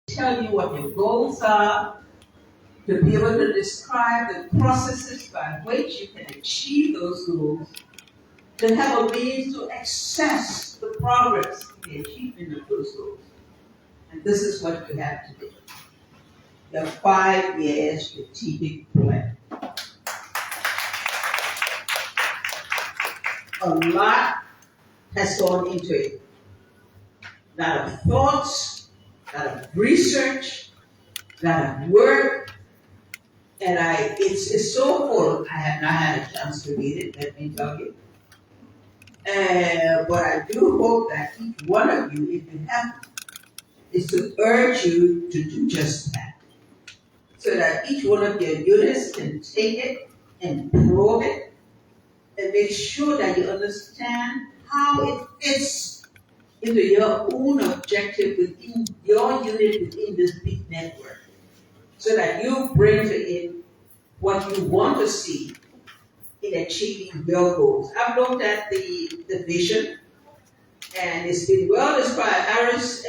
tell you what your goals are, to be able to describe the processes by which you can achieve those goals, to have a means to assess the progress in the achievement of those goals. And this is what you have to do. Your 5-year strategic plan. A lot has gone into it. A lot of thoughts, a lot of research, a lot of work, and it's so full. I have not had a chance to read it, let me tell you. But I do hope that each one of you, if you have, is to urge you to do just that. So that each one of your units can take it and probe it and make sure that you understand how it fits into your own objective within your unit within this big network. So that you bring to it what you want to see in achieving your goals. I've looked at the vision, and it's been well described. Harris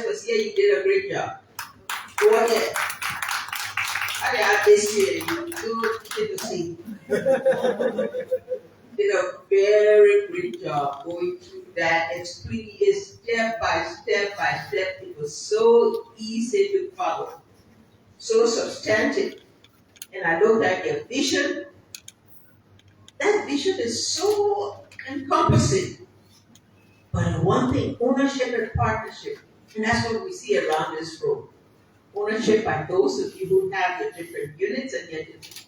was here, you did a great job. Go ahead. I got this here, you get to see. Did a very great job going through that. It's step by step by step. It was so easy to follow, so substantive. And I looked at your vision. That vision is so encompassing. But one thing, ownership and partnership, and that's what we see around this room. Ownership by those of you who have your different units and your different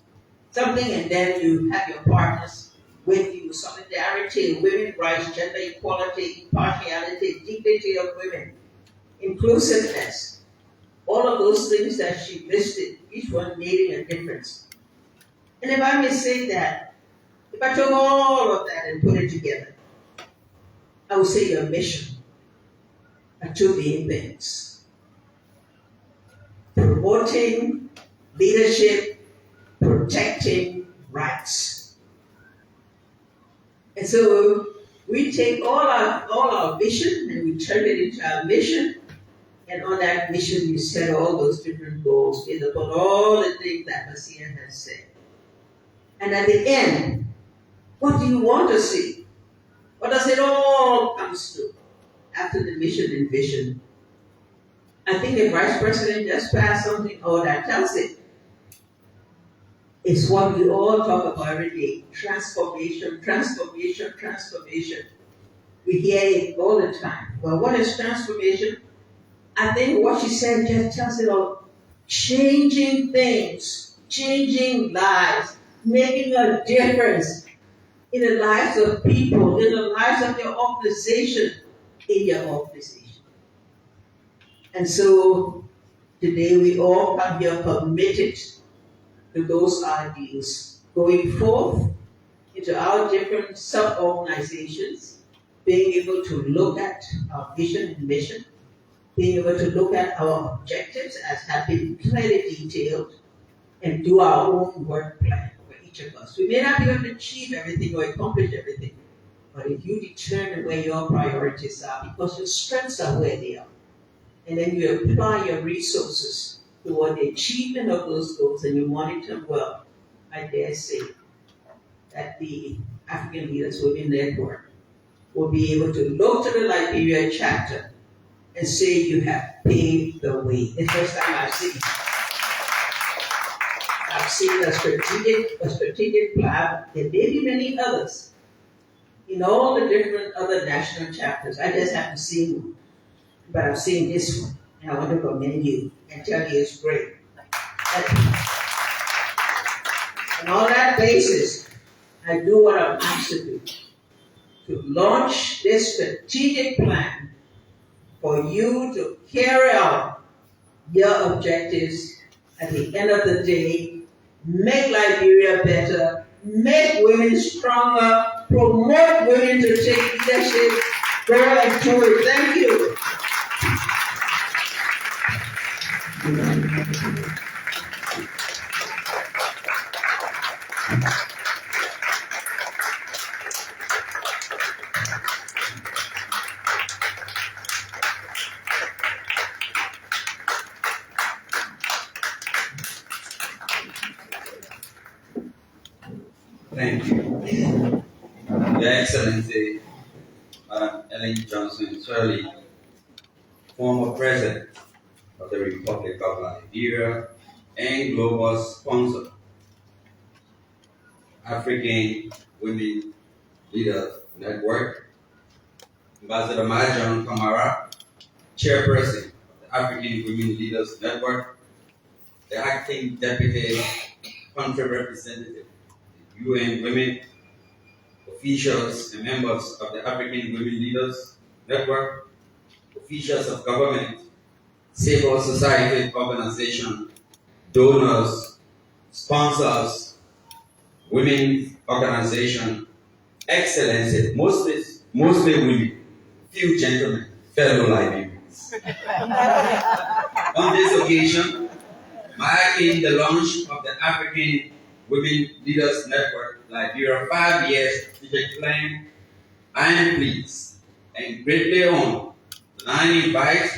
something, and then you have your partners with you. Solidarity, women's rights, gender equality, impartiality, dignity of women, inclusiveness. All of those things that she listed, each one making a difference. And if I may say that, if I took all of that and put it together, I would say your mission are two main things. Promoting leadership, protecting rights. And so we take all our vision and we turn it into our mission. And on that mission, you set all those different goals based upon all the things that Marcia has said. And at the end, what do you want to see? What does it all come to after the mission and vision? I think the Vice President just passed something that tells it. It's what we all talk about every day. Transformation, transformation, transformation. We hear it all the time. Well, what is transformation? I think what she said just tells it all. Changing things, changing lives, making a difference in the lives of people, in the lives of your organization, in your organization. And so today we all come here committed to those ideals, going forth into our different sub-organizations, being able to look at our vision and mission, being able to look at our objectives as have been clearly detailed, and do our own work plan for each of us. We may not be able to achieve everything or accomplish everything, but if you determine where your priorities are, because your strengths are where they are, and then you apply your resources toward the achievement of those goals and you monitor well, I dare say that the African Leaders Women Network will be able to look to the Liberia chapter and say you have paved the way. The first time I've seen a strategic plan. There may be many others in all the different other national chapters. I just haven't seen one. But I've seen this one, and I want to commend you and tell you it's great. And on that basis, I do what I'm asked to do, to launch this strategic plan for you to carry out your objectives at the end of the day, make Liberia better, make women stronger, promote women to take leadership. Girl and Tory, thank you. Thank you. Your Excellency, Madam Ellen Johnson Shirley, former President of the Republic of Liberia and global sponsor, African Women Leaders Network, Ambassador Majan Kamara, Chairperson of the African Women Leaders Network, the Acting Deputy Country Representative, the UN Women, officials and members of the African Women Leaders Network, officials of government, civil society organizations, donors, sponsors, women organizations, excellencies, mostly women, few gentlemen, fellow Liberians. On this occasion, marking the launch of the African Women Leaders Network Liberia 5 years strategic plan, I am pleased and greatly honored that I invite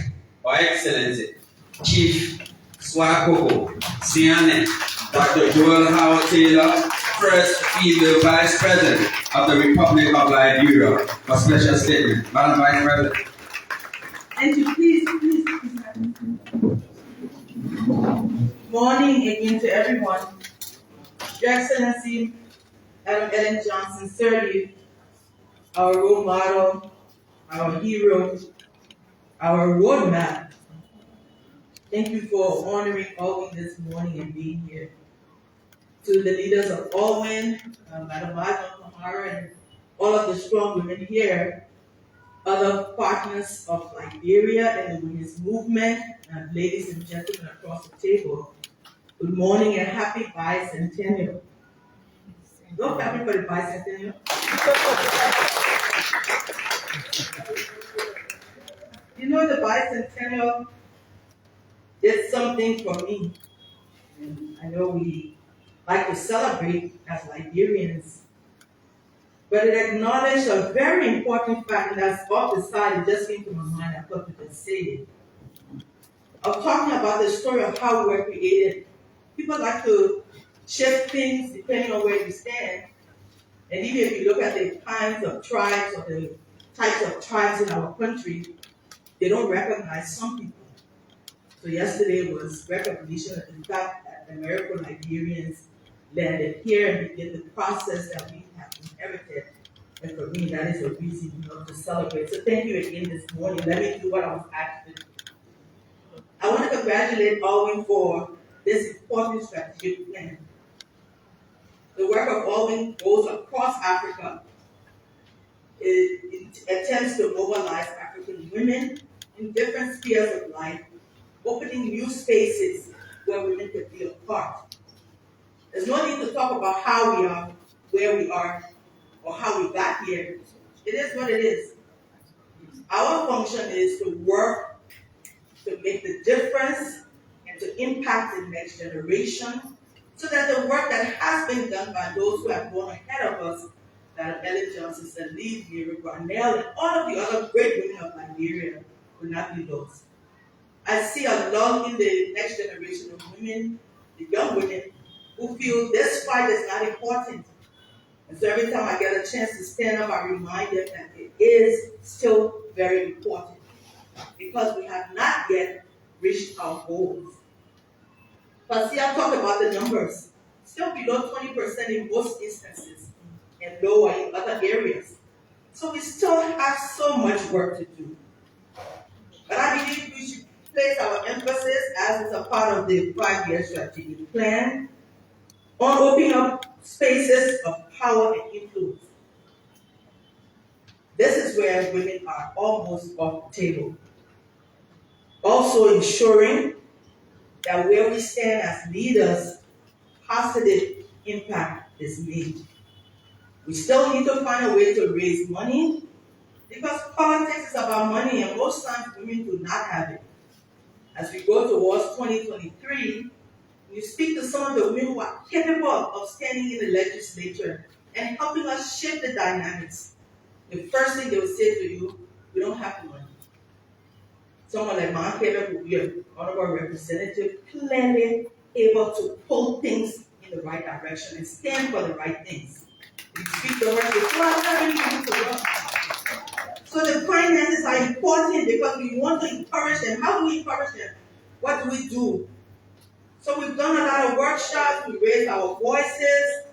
Our Excellency Chief Swakoko Siane, Dr. Joel Howard Taylor, first female Vice President of the Republic of Liberia, for special statement. Madam Vice President. And to please. Morning again to everyone. Your Excellency, Madam Ellen Johnson Sirleaf, our role model, our hero, our roadmap. Thank you for honoring AWLN this morning and being here. To the leaders of AWLN, Madam Majan Kamara, and all of the strong women here, other partners of Liberia and the women's movement, and ladies and gentlemen across the table, good morning and happy bicentennial. Don't clap for the bicentennial. You know, the bicentennial did something for me. And I know we like to celebrate as Liberians, but it acknowledged a very important fact, and that's off the side, it just came to my mind, I thought to just say it. Of talking about the story of how we were created. People like to shift things depending on where you stand. And even if you look at the kinds of tribes or the types of tribes in our country, they don't recognize some people. So yesterday was recognition of the fact that American Liberians landed here and begin the process that we have inherited. And for me, that is a reason to celebrate. So thank you again this morning. Let me do what I was asked to do. I want to congratulate AWLN for this important strategic plan. The work of AWLN goes across Africa. It attempts to mobilize African women in different spheres of life, opening new spaces where women can be a part. There's no need to talk about how we are, where we are, or how we got here. It is what it is. Our function is to work to make the difference and to impact the next generation so that the work that has been done by those who have gone ahead of us, that Ellen Johnson said, Lee, Mary Garnell, and all of the other great women of Liberia, will not be lost. I see a lot in the next generation of women, the young women, who feel this fight is not important. And so every time I get a chance to stand up, I remind them that it is still very important because we have not yet reached our goals. But see, I talked about the numbers. Still below 20% in most instances and lower in other areas. So we still have so much work to do. But I believe we should place our emphasis, as is a part of the 5-year strategic plan, on opening up spaces of power and influence. This is where women are almost off the table. Also ensuring that where we stand as leaders, positive impact is made. We still need to find a way to raise money because politics is about money and most times women do not have it. As we go towards 2023, you speak to some of the women who are capable of standing in the legislature and helping us shift the dynamics. The first thing they will say to you, we don't have the money. Someone like Mark Taylor, who will be an honorable representative, clearly able to pull things in the right direction and stand for the right things. We speak the word, well, I'm not really used to work. So the finances are important because we want to encourage them. How do we encourage them? What do we do? So we've done a lot of workshops, we raised our voices,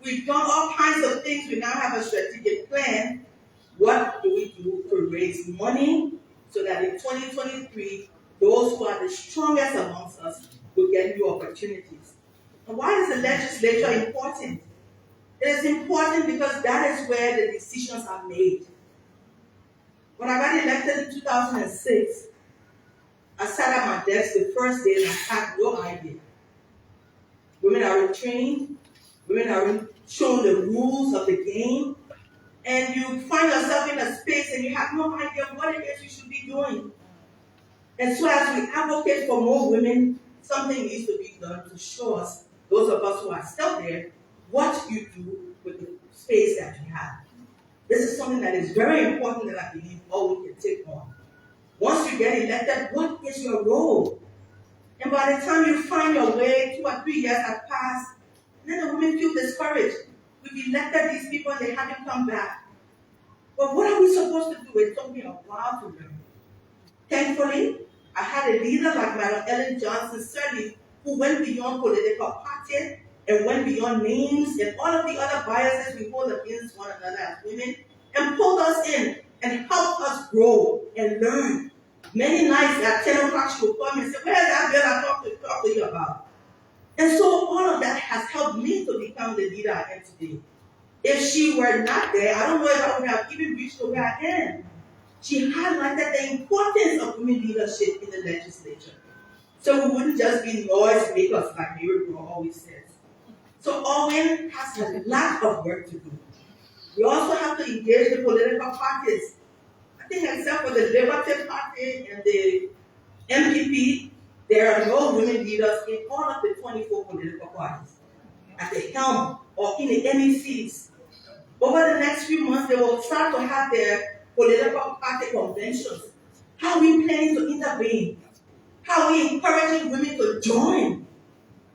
we've done all kinds of things. We now have a strategic plan. What do we do to raise money so that in 2023, those who are the strongest amongst us will get new opportunities? And why is the legislature important? It is important because that is where the decisions are made. When I got elected in 2006, I sat at my desk the first day and I had no idea. Women are trained, women are shown the rules of the game, and you find yourself in a space and you have no idea what it is you should be doing. And so as we advocate for more women, something needs to be done to show us, those of us who are still there, what you do with the space that you have. This is something that is very important that I believe all we can take on. Once you get elected, what is your role? And by the time you find your way, 2 or 3 years have passed, then the women feel discouraged. We've elected these people and they haven't come back. But what are we supposed to do? It took me a while to learn. Thankfully, I had a leader like Madam Ellen Johnson Sirleaf who went beyond political party and went beyond names and all of the other biases we hold against one another as women and pulled us in and helped us grow and learn. Many nights at 10 o'clock she would call me and say, where's that girl I talk to you about? And so all of that has helped me to become the leader I am today. If she were not there, I don't know if I would have even reached where I am. She highlighted the importance of women leadership in the legislature. So we wouldn't just be noise makers like Mary Brown always says. So Owen has a lot of work to do. We also have to engage the political parties. I think except for the Liberty Party and the MPP, there are no women leaders in all of the 24 political parties at the helm or in the NECs. Over the next few months, they will start to have their political party conventions. How are we planning to intervene? How are we encouraging women to join?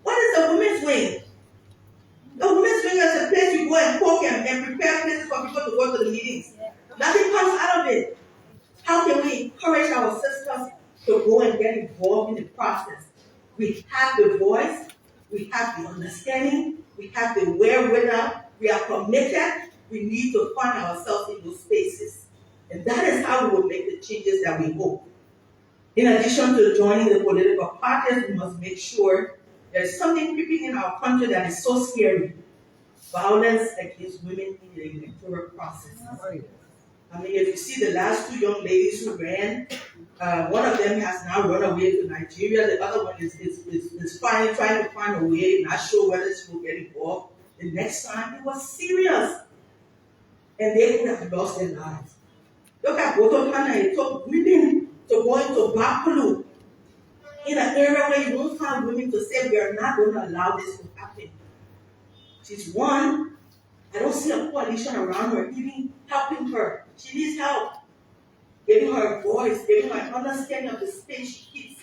What is the women's wing? The women's wing is a place you go and cook and prepare places for people to go to the meetings. Nothing comes out of it. How can we encourage our sisters to go and get involved in the process? We have the voice, we have the understanding, we have the wherewithal, we are committed, we need to find ourselves in those spaces. And that is how we will make the changes that we hope. In addition to joining the political parties, we must make sure there's something creeping in our country that is so scary. Violence against women in the electoral process. I mean, if you see the last 2 young ladies who ran, one of them has now run away to Nigeria. The other one is trying to find a way, not sure whether she will get involved. The next time, it was serious. And they could have lost their lives. Look at Botokana, it took women to go into Bapulu in an area where you won't find women to say, we are not going to allow this to happen. She's one. I don't see a coalition around her even helping her. She needs help. Giving her a voice, giving her an understanding of the space she keeps.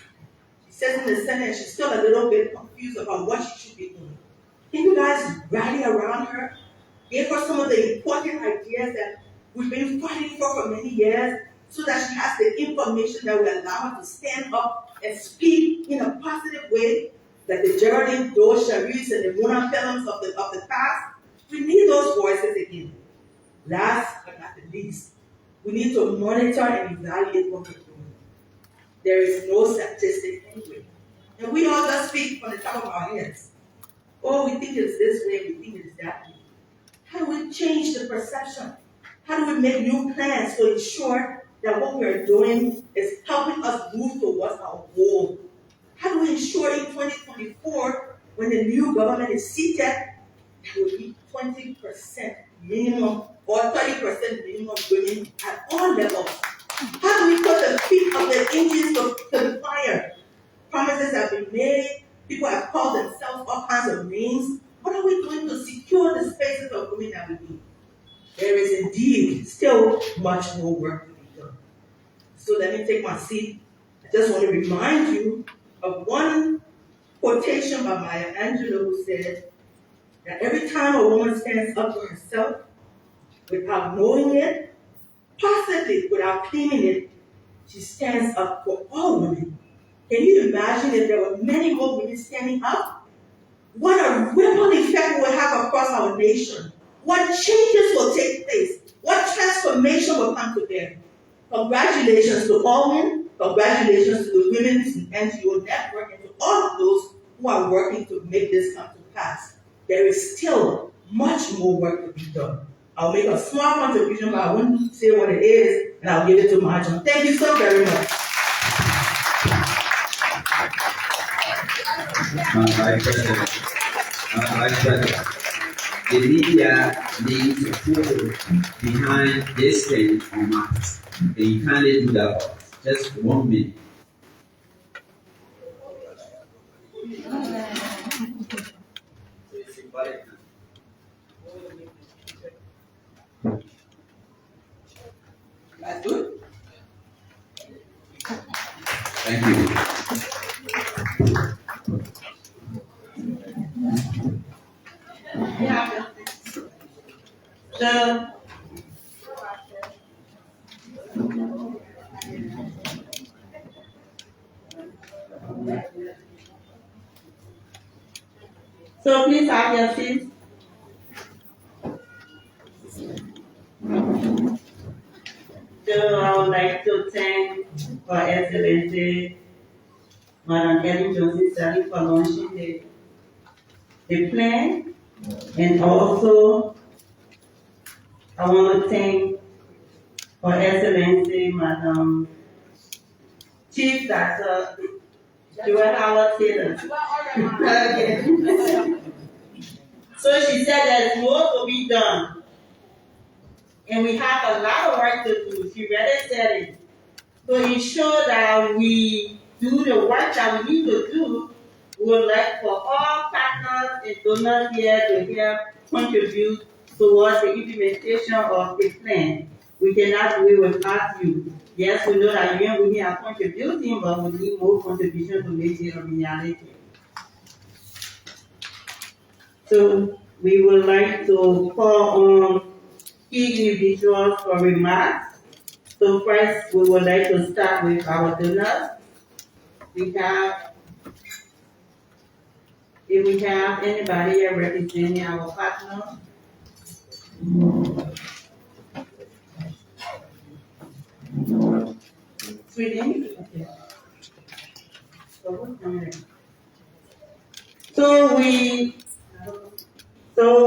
She says in the Senate she's still a little bit confused about what she should be doing. Can you guys rally around her? Give her some of the important ideas that we've been fighting for many years so that she has the information that will allow her to stand up and speak in a positive way, that the Geraldine Doe, Sharice, and the Mona films of the past. We need those voices again. Last but not the least, we need to monitor and evaluate what we're doing. There is no statistic anyway. And we all just speak from the top of our heads. Oh, we think it's this way, we think it's that way. How do we change the perception? How do we make new plans to ensure that what we're doing is helping us move towards our goal? How do we ensure in 2024, when the new government is seated, there will be 20% minimum or 30% minimum women at all levels? How do we put the feet of the engines to the fire? Promises have been made. People have called themselves all kinds of names. What are we doing to secure the spaces of women that we need? There is indeed still much more work to be done. So let me take my seat. I just want to remind you of one quotation by Maya Angelou who said, that every time a woman stands up for herself, without knowing it, possibly without claiming it, she stands up for all women. Can you imagine if there were many more women standing up? What a ripple effect will have across our nation. What changes will take place? What transformation will come to bear? Congratulations to all men. Congratulations to the Women's NGO Network and to all of those who are working to make this come to pass. There is still much more work to be done. I'll make a small contribution, but I won't say what it is, and I'll give it to Marjon. Thank you so very much. Vice President, the media needs to put behind this thing on matters. And you can't do that for us. Just 1 minute. That's good. Thank you. Yeah. So please have your seats. So I would like to thank Her Excellency Madam Kelly Johnson Sally for launching the plan, and also I want to thank Her Excellency Madam Chief Dr. Joel Howard Taylor. So she said there's more to be done, and we have a lot of work to do. She really said it. To ensure that we do the work that we need to do, we would like for all partners and donors here to help contribute towards the implementation of the plan. We cannot do it without you. Yes, we know that you and we are contributing, but we need more contribution to make it a reality. So we would like to call on key individuals for remarks. So first, we would like to start with our donors. If we have anybody here representing our partner. Sweden? Okay. So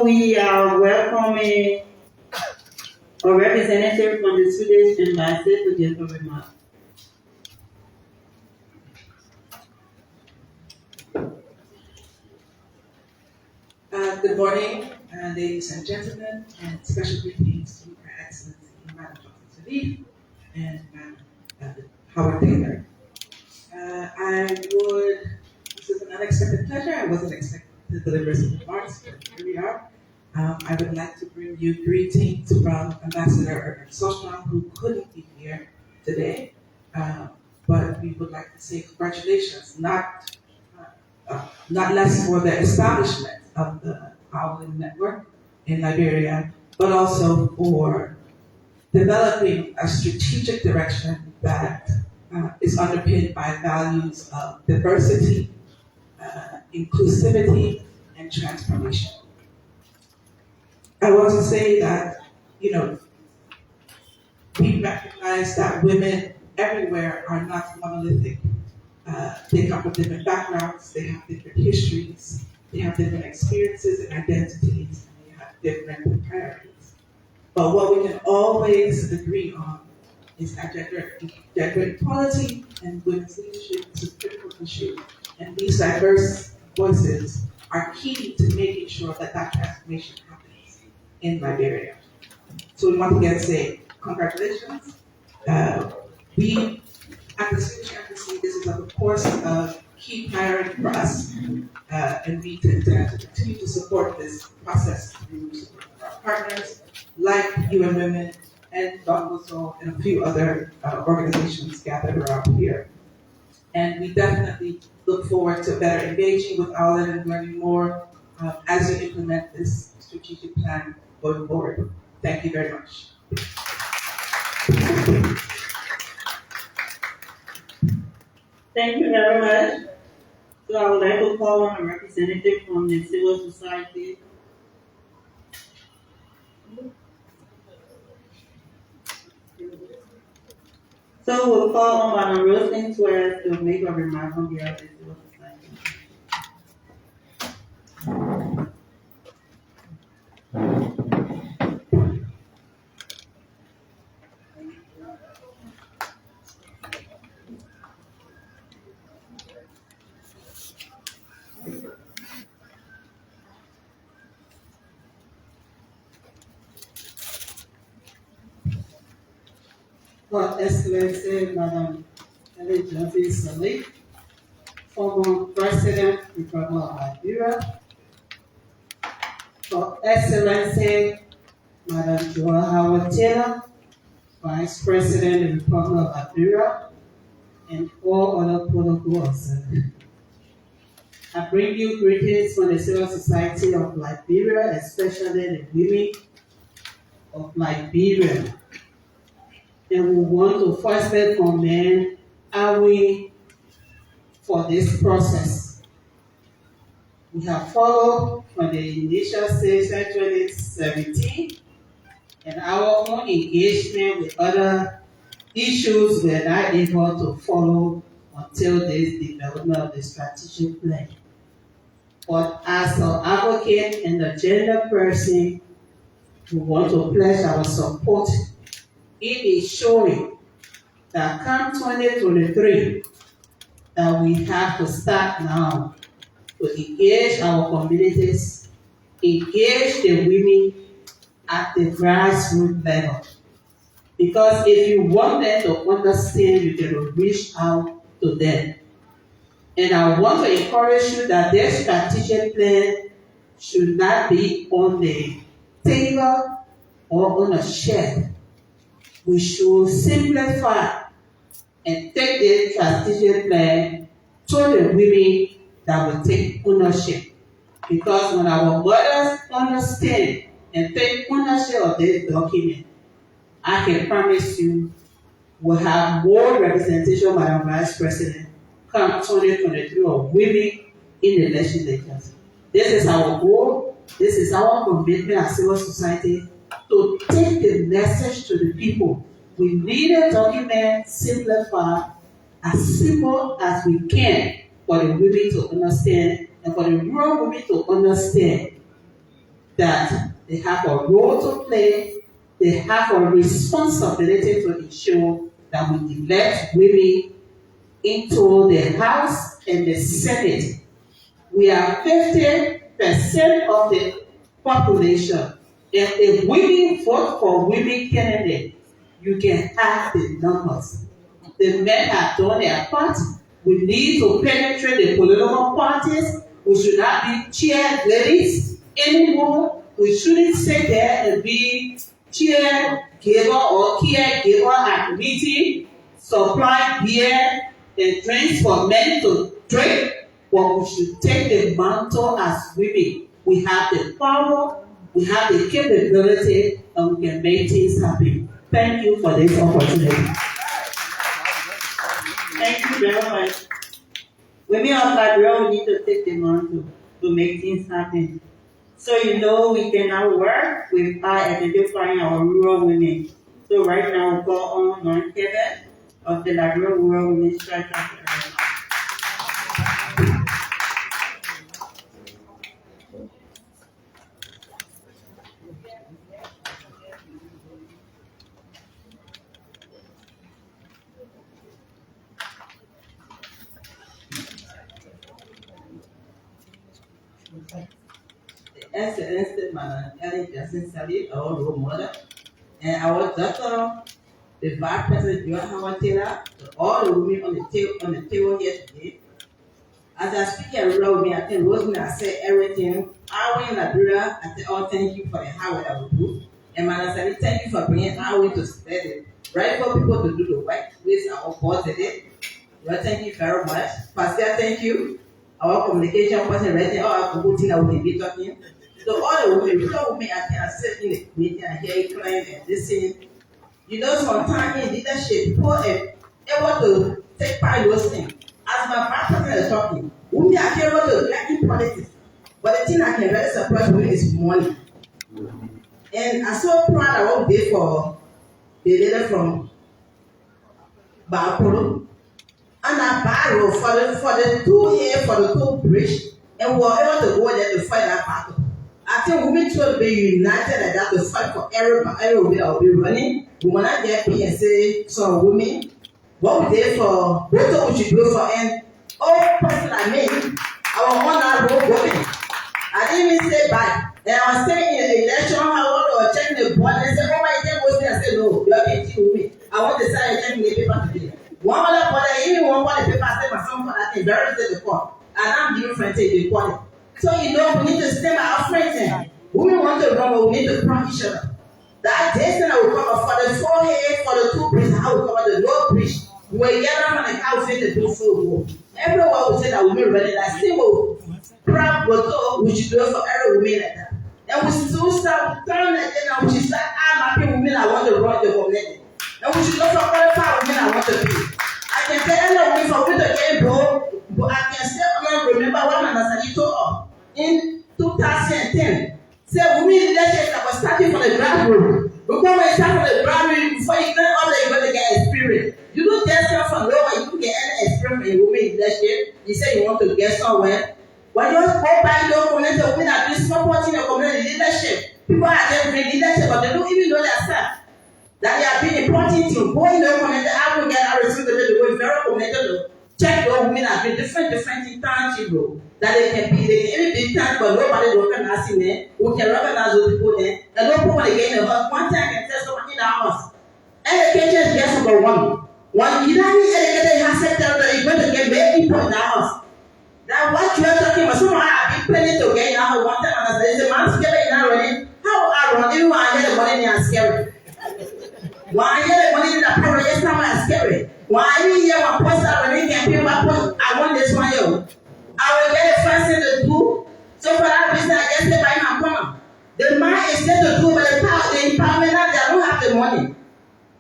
we are welcoming a representative from the Swedish Embassy to give a remark. Good morning, ladies and gentlemen, and special greetings to Her Excellency Madam Johnson Sirleaf and Madam Howard Taylor. This is an unexpected pleasure. I wasn't expecting to deliver some remarks, but here we are. I would like to bring you greetings from Ambassador Sosman, who couldn't be here today, but we would like to say congratulations, not less for the establishment of the AWLN network in Liberia, but also for developing a strategic direction that is underpinned by values of diversity, inclusivity, and transformation. I want to say that, we recognize that women everywhere are not monolithic. They come from different backgrounds, they have different histories, they have different experiences and identities, and they have different priorities. But what we can always agree on is that gender equality and women's leadership is a critical issue. And these diverse voices are key to making sure that transformation happens in Liberia. So we want to again say congratulations. We at the Swedish Embassy, this is of course a key priority for us, and we intend to continue to support this process through our partners like UN Women and Globalize and a few other organizations gathered around here. And we definitely look forward to better engaging with AWLN and learning more as you implement this strategic plan going forward. Thank you very much. Thank you very much. So I would like to call on a representative from the civil society. So we'll call on Madam Roslyn Suarez to make a remark on behalf of the civil society. Her Excellency Madam Ellen Johnson Sirleaf, former President, Republic of Liberia. Her Excellency Madam Joel Howard Taylor, Vice President, Republic of Liberia, and all other protocol observers. I bring you greetings from the civil society of Liberia, especially the women of Liberia. And we want to firstly commend AWLN for this process. We have followed from the initial stage in 2017, and our own engagement with other issues were not able to follow until this development of the strategic plan. But as an advocate and a gender person, we want to pledge our support. It is showing that come 2023, that we have to start now to engage our communities, engage the women at the grassroots level. Because if you want them to understand, you can reach out to them. And I want to encourage you that this strategic plan should not be on the table or on a shelf. We should simplify and take the strategic plan to the women that will take ownership. Because when our mothers understand and take ownership of this document, I can promise you we'll have more representation, Madam Vice President, come 2023 of women in the legislatures. This is our goal. This is our commitment as civil society to take the message to the people. We need a document simplified, as simple as we can, for the women to understand and for the rural women to understand that they have a role to play, they have a responsibility to ensure that we elect women into the House and the Senate. We are 50% of the population. If women vote for women candidates, you can have the numbers. The men have done their part. We need to penetrate the political parties. We should not be chair ladies anymore. We shouldn't sit there and be chairgiver or caregiver at meeting, supply beer and drinks for men to drink. But we should take the mantle as women. We have the power, we have the capability, and we can make things happen. Thank you for this opportunity. Thank you very much. Women of Liberia, we need to take the mantle to make things happen. So you know we can now work with identifying our rural women. So right now we'll go on non-Kevin of the Liberia Rural Women's Strike Chapter. Excellency Madam Ellen Johnson Sirleaf, our role model, and our daughter, the Vice President Joel Howard Taylor, to all the women on the table here today. As I speak here, rural women, I think Rosemary has said everything. I in Liberia, I say, oh, thank you for the hard work that we do. And Madam Sirleaf, thank you for bringing our way to spread it. Right for people to do the work with our boss today. Well, thank you very much. Pastor, thank you. our communication person writing, I'm putting out the bit talking. So all the women, without women, I can sit in the meeting and hear you crying and listening. You know, sometimes in leadership, people able to take part in those things. As my pastor is talking, women are able to like in politics. But the thing I can really support women is money. And I'm so proud I won't be for the leader from Bakuru. And I borrow for the 2 years for the 2 bridge, and we were able to go there to fight that battle. I think women should be united like that to fight for every way I'll be running. We will not get and say some women, what we did for what we should do for and all person I mean, our honorable women. I didn't even say bye. And I was saying in the election, how or checking the board and say, oh my God, was there? I said, no, you are getting with me. I want to start checking the paper today. One other board, even one board, the paper, I said, my son for that thing, very to the court. And I'm giving friends the court. So, you know, we need to stand by our friends and women want to run, but we need to prompt each other. That day, then I will cover for the 4 years, for the 2 bridges, I will cover the low bridge. We get up on the house in the do full. Everyone will say that women ready, that single. Proud but we should do it for every woman like that. And we still start turning again and we should start happy women I want to run the community. And we should go for qualified women I want to be. I can tell any women for women to get bro, but I can still remember when I was told in 2010. Say women leadership that was starting from the grassroots. Because when you start from the grassroots, before you get all the going to get experience. You don't just come from nowhere, you don't get any experience in women leadership. You say you want to get somewhere. When you go back to your community, women are doing supporting your community leadership. People are there doing leadership, but they don't even know themselves. That they are being important to go in the community, how to get our responsibility to go in very community to check your women are doing different in township, that they can even be times, but nobody will recognize in there. We can recognize those people there. And no people again in the house. One time I can tell someone in the house. Education is just number one. When you don't need educated, you have said that you're going to get many people in the house. That what you are talking about, someone have been planning to get now one time and there's a man scared now running. How are running? Everyone I get the money and scary. Why I get the money in the power? Yes, now I'm scary. Why you hear one post that when can people post? I want this one yo. I will get the first thing to do. So for that reason, I just say by my corner. The man is there to do, but the power, the empowerment, they don't have the money.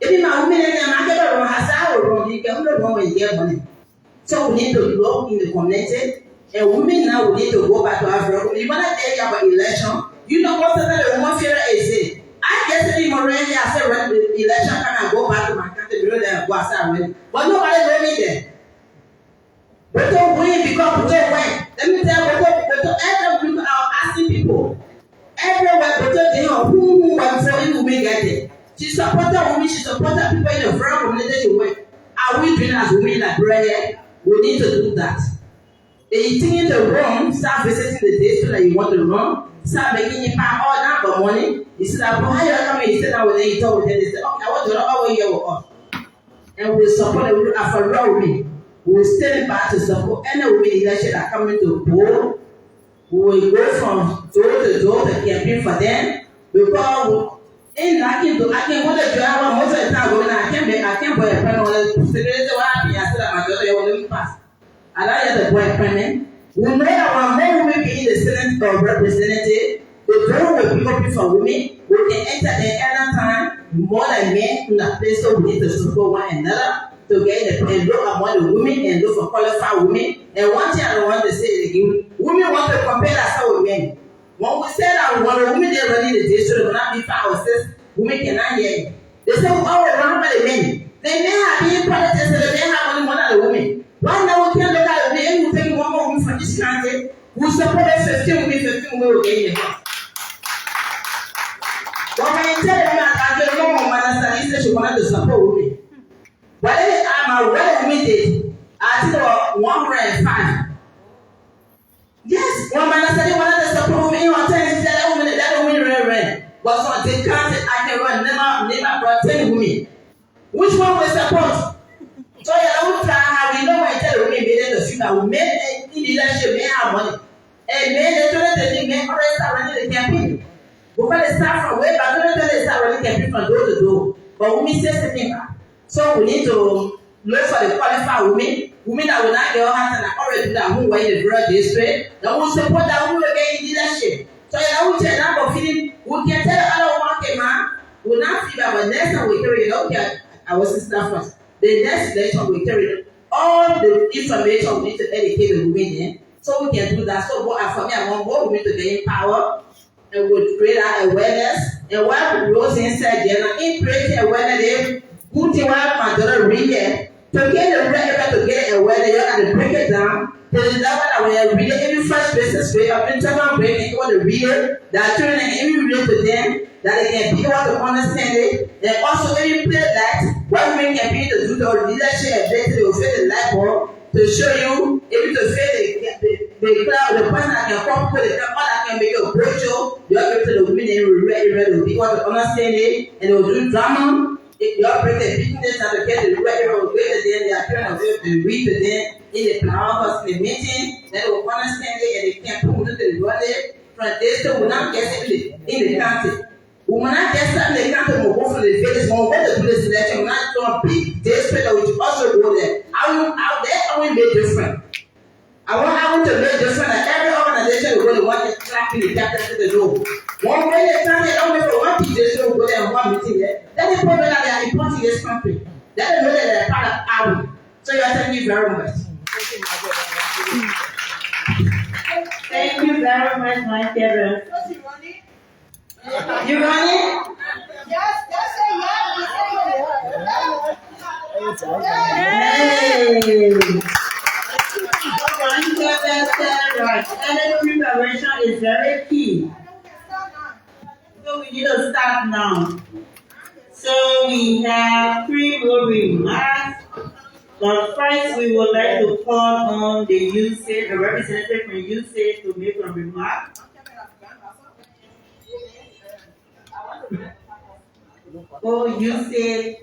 If my women in the market or has our you can only when you get money. So we need to look in the community, and women now we need to go back to Africa. You want to tell you about election? You know what the woman fear is? I guess in Moraine, I said when the election can I go back to my country, you know that go outside with. But nobody know me there. But don't win because we don't win. Let me tell you, but every people are asking people. Everywhere, but they know who wants for you women get it. She supported women, she supported people in the very community to win. Are we doing as women like prayer? We need to do that. If you think the room, start visiting the district that you want to run, start making you pay all that for money. You say that, how you coming? You sit down with them, you talk with them, they say, okay, I want to run over here with us. And we'll support the Afro women. We'll stand back to support any women leadership that are coming to board. We will go from door to door to campaign for them. Because I can go to drive most of the time, I can't buy a pen on the security. I said, my daughter will pass. And I had the boyfriend. We know that our men will be in the Senate or representative. The door will be open for women. We can enter there any time, more than men in that place, so we need to support one another to get and look among the women and look for qualified women. And one thing I don't want to say again, women want to compare ourselves with men. When we say that we want the women they're running the district, will not be 5 or 6, women cannot hear you. They say, oh, we're run by the men. They may have been politics and they may have only one of the women. Why now we can't look at the men who take one more woman from this country who support us 15 women will get in the house. When I tell them that I don't know man said she wanted to support women. But every time I read women did, I think 105. Yes, one man said he wanted to support women, or 10 said that woman ran. But for the country I can run, never brought 10 women. Which one will support? So you don't try how we know when I tell the women made the future, we made in leadership, may have money. And men, they told us they may already start running the campaign. Before they start from way back, they start running campaign from door to door. But women say something back. So we need to look for the qualified women. women that will not get all hands and already that who were in the rural district, that will support that who will get in leadership. So I will tell them about feeling, we can tell other woman, okay, man, will not feel that next time we carry it, okay, our sister first. The next election we carry all the information we need to educate the women in, so we can do that. So for me, I want more women to get in power and would create awareness. And while we rose inside there, in creating awareness, good thing while my daughter read it, to get the right to get awareness, you have to break it down. So the level that we read it, every first business way, up in several breaking, you want to read it, that children every read to them, that they can be able to understand it. And also every play that what women can be to do the leadership ability to fit the light bulb to show you able to fit the crowd, the person that can come to the crowd that can make a brochure, you are able to the women and we ready to be able to understand it and they will do drama. If you are bring the business and to get the ready to wait to them, they are trying to read to them in the plan in the meeting, then they will understand it and they can put it to the body from this to not get it in the country. When I get started, they can't move from the village, when we went to this election, when I saw a big district that we should also go there. I will make different. I want to make different that every organization will really want to clap in the capital to the door. One way they can't get only for one piece, they will go there and one meeting there. Then they probably that they are importing this country. Then they know that they are part of our. So you are thank you very much. Thank you very much, my dear. You running? Yes, just say Hey! Right. Energy preparation is very key. So we need to start now. So we have 3 more remarks. But first, we would like to call on the representative from USAID to make a remark. Oh, USAID.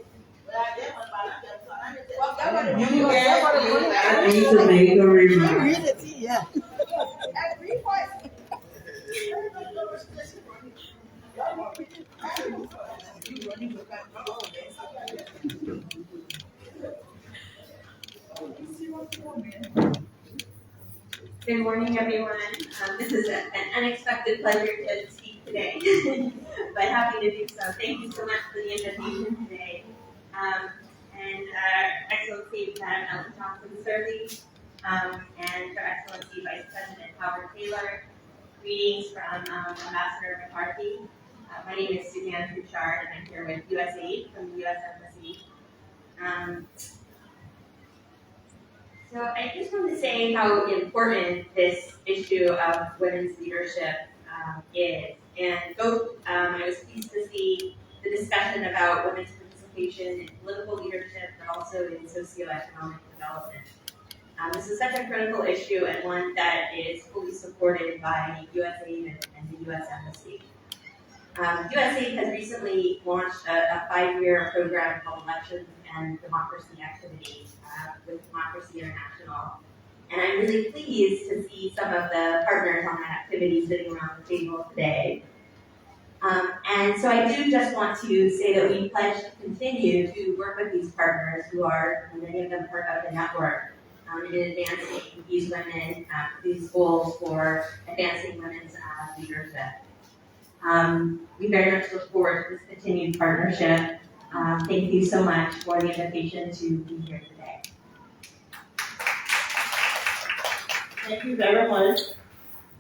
I need to make a remark. Good morning, everyone. This is an unexpected pleasure to speak today, but happy to do so. Thank you so much for the invitation today. And Excellency Madam Ellen Johnson-Sirleaf, and Her Excellency Vice President Howard Taylor. Greetings from Ambassador McCarthy. My name is Suzanne Bouchard, and I'm here with USAID from the U.S. Embassy. So I just want to say how important this issue of women's leadership is. And both, I was pleased to see the discussion about women's participation in political leadership, but also in socioeconomic development. This is such a critical issue and one that is fully supported by USAID and the U.S. Embassy. USAID has recently launched a 5-year program called Elections and Democracy Activities with Democracy International. And I'm really pleased to see some of the partners on that activity sitting around the table today. And so I do just want to say that we pledge to continue to work with these partners who are, many of them, part of the network in advancing these women, these goals for advancing women's leadership. We very much look forward to this continued partnership. Thank you so much for the invitation to be here today. Thank you very much.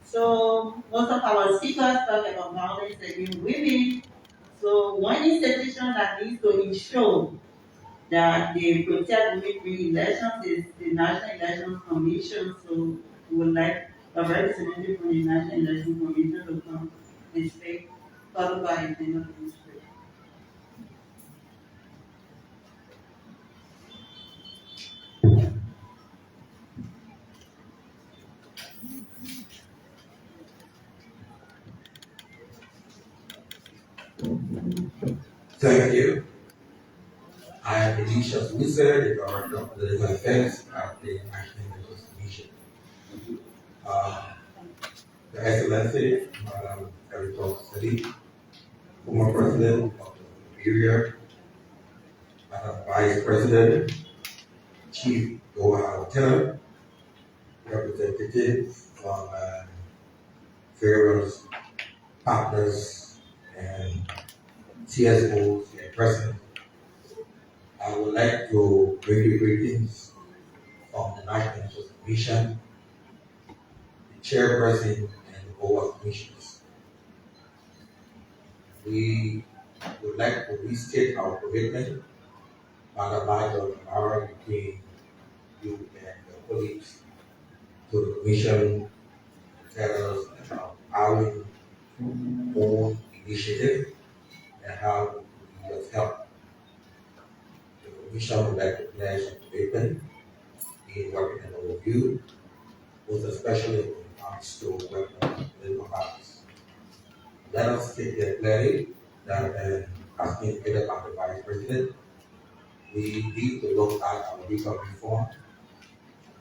So most of our speakers talk about violence against women. So one institution that needs to ensure that they protect women during elections is the National Election Commission. So we would like a representative from the National Election Commission to come and speak, followed by the general administration. Thank you. I am Elisha Wizard, the Director of Political Affairs at the National Election Commission. Your Excellency, Madam Electoral, former President of the Liberia, Madam Vice President, Chief AWLN, representatives from various partners and CSOs and president. I would like to bring you greetings from the National Financial Commission, the chairperson, and the board of commissioners. We would like to restate our commitment by the light of our between you and your colleagues to the commission to tell us about our own initiative and how we have helped. The commission would like to pledge a commitment in working an overview, most especially when it comes to working on political parties. Let us take the pledge that has been given by the Vice President. We need to look at our legal reform,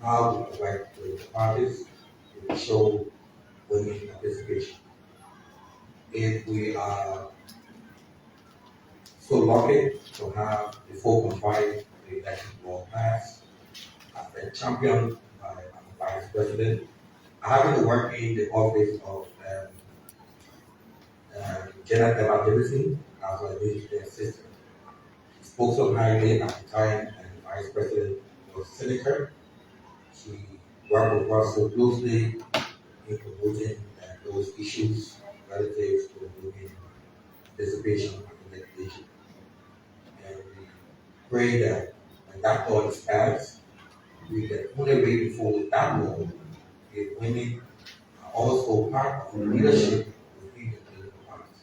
how we provide political parties to show women participation. If we are so lucky to have the 4.5 the election law passed, I've been championed by our Vice President. I happen to work in the office of gender democracy as a digital assistant. She spoke so highly at the time, and the Vice President was senator. She worked with us so closely in promoting those issues relative to women participation in legislation. And we pray that when that law is passed, we can only way before that law, if women are also part of the leadership within the political parties.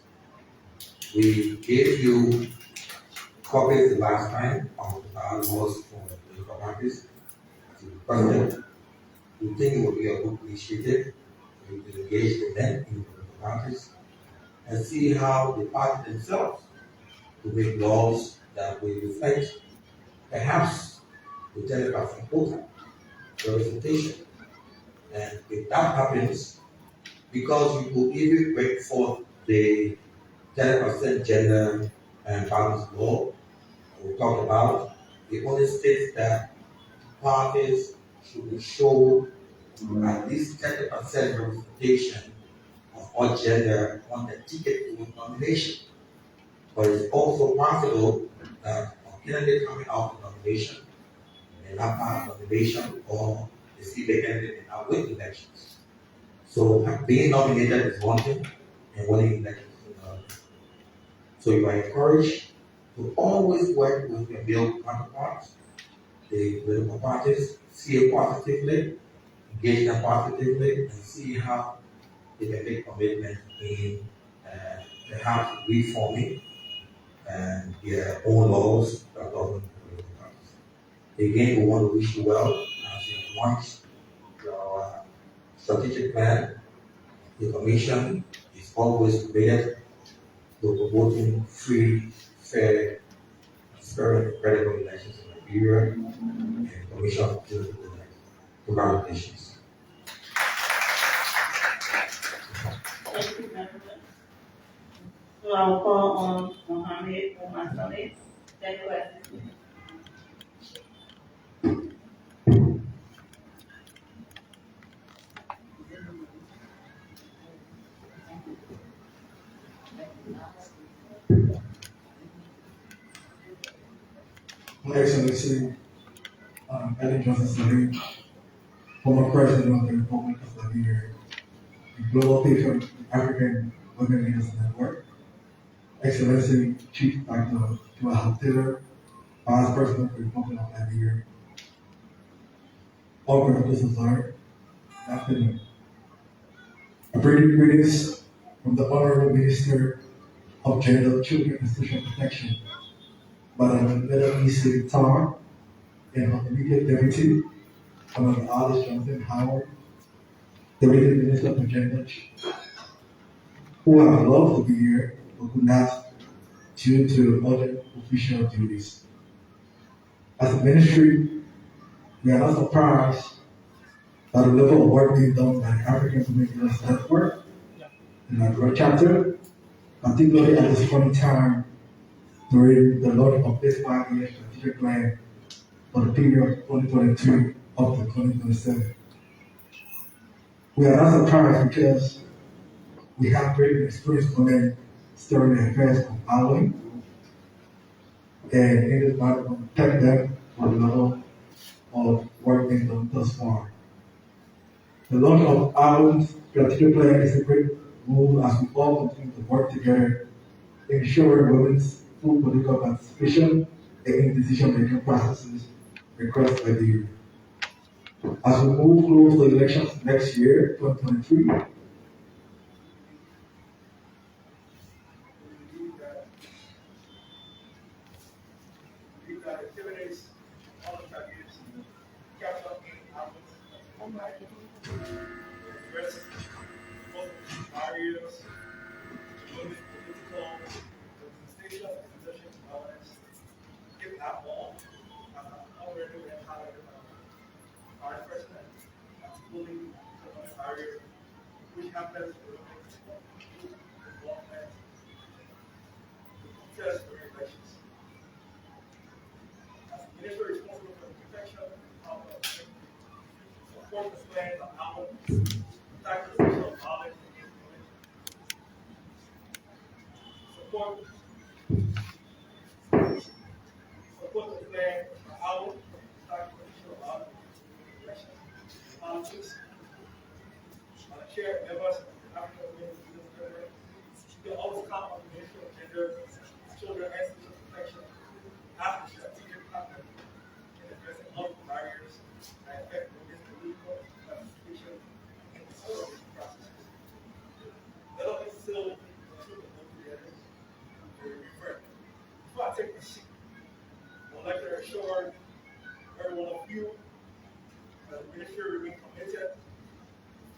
We gave you copies the last time of the bylaws for the political parties. As you requested, we think it would be a good initiative. We will engage with them in the political parties and see how the party themselves to make laws that will reflect perhaps the Democrats' important representation. And if that happens, because you will even break forth the 10% gender and balance law we talked about, it only states that parties should show at least 10% representation of all gender on the ticket to nomination. But it's also possible that a candidate coming out of nomination may not pass nomination or is the candidate may not win elections. So being nominated is one thing, and winning elections is another. So you are encouraged to always work with your male counterparts, the political parties, see it positively, engage them positively, and see how they can make commitment in perhaps reforming their own laws that govern political parties. Again, we want to wish you well as you launch your strategic plan. The Commission is always committed to promoting free, fair, transparent, credible elections in Nigeria, and the Commission continues to do that. Congratulations. Thank you, Madam. So I'll call on Mohammed Omasale, General Assistant. My Excellency, Ellen Johnson Sirleaf, former President of the Republic of Liberia, the Global Patron of the African Women Leaders Network, Excellency Chief Dr. Joel Taylor, Vice President of the Republic of Liberia, all representatives of good afternoon. I bring you greetings from the Honorable Minister of Gender, Children, and Social Protection, Madam Leda E. Tar, and her immediate deputy, Honorable Alice Johnson Howard, the Deputy Minister of Gender, who have loved to be here but could not due to other official duties. As a ministry, we are not surprised by the level of work being done by the African Women Leaders Network, the Electoral Chapter, particularly at this point in time during the launch of this 5-year strategic plan for the period 2022 up to 2027. We are not surprised because we have great experience women stirring the affairs of AWLN, and it is not going to protect them for the level of work being done thus far. The launch of AWLN's strategic plan is a great move as we all continue to work together, ensuring women's full political participation in decision-making processes across Liberia. As we move close to elections next year, 2023, that activities all the time is kept up in our address both barriers, women's political representation, and position balance. Give that all already and highlighted our president as fully the barrier, which happens with involvement in test regulations. As the minister responsible for the protection of support the plans of our taxation of knowledge and support the plan of our taxation of knowledge and politics. Chair members of the African Women's Leaders Network, they always count on the Ministry of Gender, Children, and Social Protection as the strategic partner in addressing all the barriers that affect women's political participation in the decision processes. Let us instill the truth of those together to refer. Before I take the seat, I would like to assure every one of you that the ministry remains committed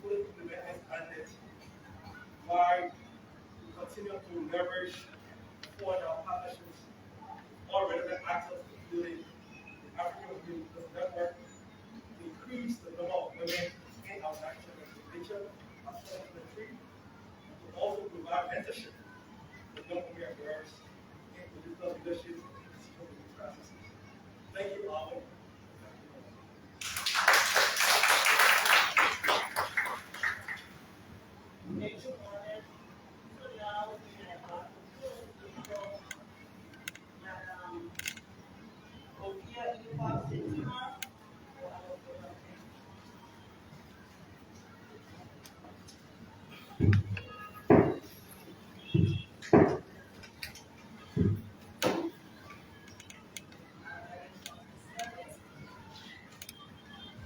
fully implement this mandate while we continue to leverage for our partnerships, all relevant actors, including the African Women's Network, to increase the number of women in our national legislature as 2023, and to also provide mentorship to young women and girls in political leadership and decision-making processes. Thank you all.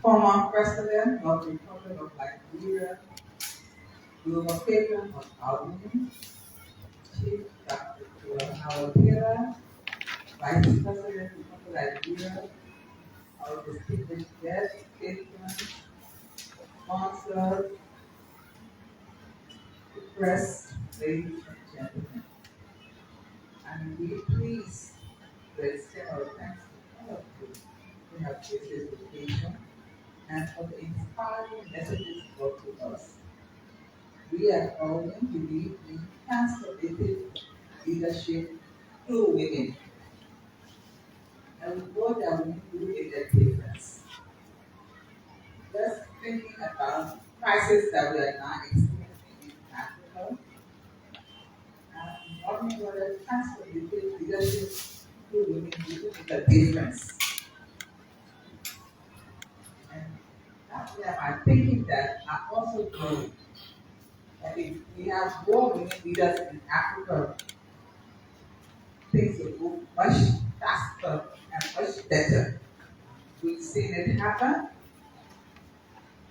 Former President of the Republic of Liberia, Global Patron of AWLN, Chief Dr. Howard Taylor, Vice President of the Republic of Liberia, our distinguished guests, patrons, sponsors, the press, ladies and gentlemen. I'm really pleased to extend our thanks to all of you who have shared this occasion and for the inspiring messages brought to us. We at AWLN believe in transformative leadership through women. And we know that we do make a difference. Just thinking about crises that we are now experiencing in Africa, and wondering whether transformative leadership through women will make a difference. And that's where I'm thinking that I also know that if we have more women leaders in Africa, things will go much faster and much better. We've seen it happen,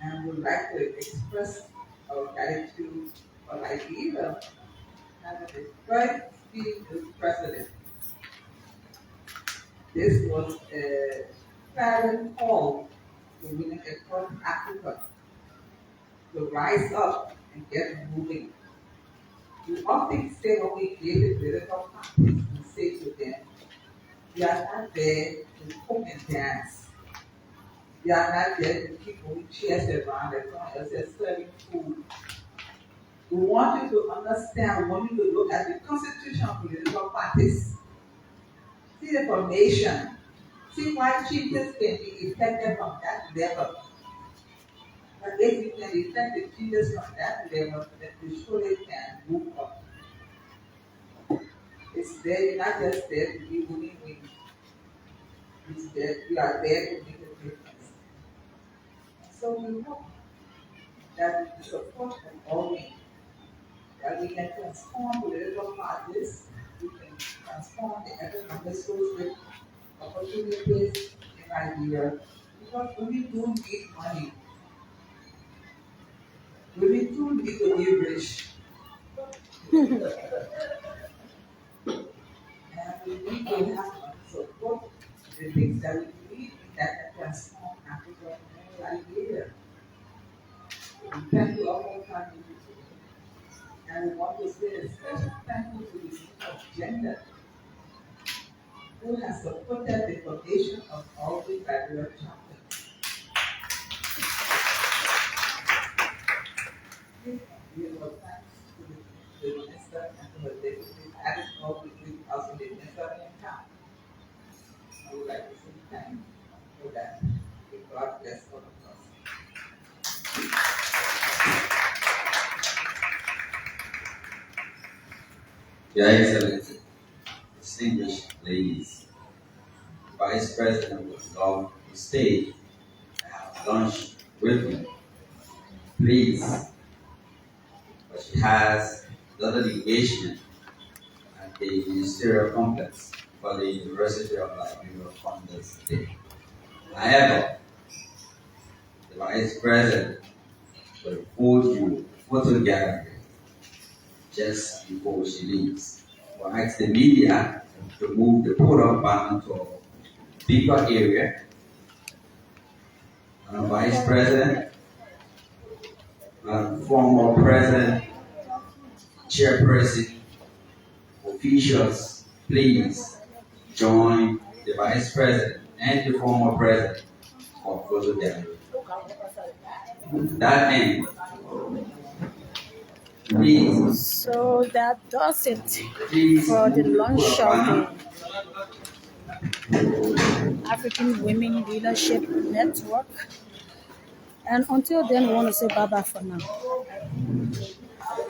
and would like to express our gratitude for Liberia having a very distinguished president. This was a clarion call to women across Africa to rise up and get moving. We often say when we give the political parties, we say to them, we are not there to cook and dance. We are not there to keep moving chairs around and someone else is serving food. We want you to understand, we want you to look at the constitution of political parties. See the formation, See why changes can be effected on that level. But if you can effect the changes on that level, then we surely can move up. It's there, you're not just there to be winning. It's there, you are there to make a difference. So we hope that with the support of all men, that we can transform political parties, we can transform the economic social opportunities in Nigeria. Because women do need money. Women do need to be rich. And we need to have support the things that we need that can transform Africa and Nigeria. We thank you all for coming. And we want to say a special thank you to the Minister of Gender, who has supported the foundation of all the graduate chapters. We will thanks to the minister and to the deputy and all the 3,000 minister in town. I would like to say thank you for that. May God bless all of us. Your Excellency, distinguished ladies, Vice President would love to stay and have lunch with me, please. But she has another engagement at the ministerial complex for the University of Liberia Founders Day. However, the Vice President will hold you photo gallery just before she leaves. We'll ask the media to move the photo banner to a bigger area. Vice President, former President, Chairperson, officials, please join the Vice President and the former President for photo gallery. That end, please. So that does it Please for the move launch photo of banner. the African Women Leadership Network. And until then, we want to say bye-bye for now.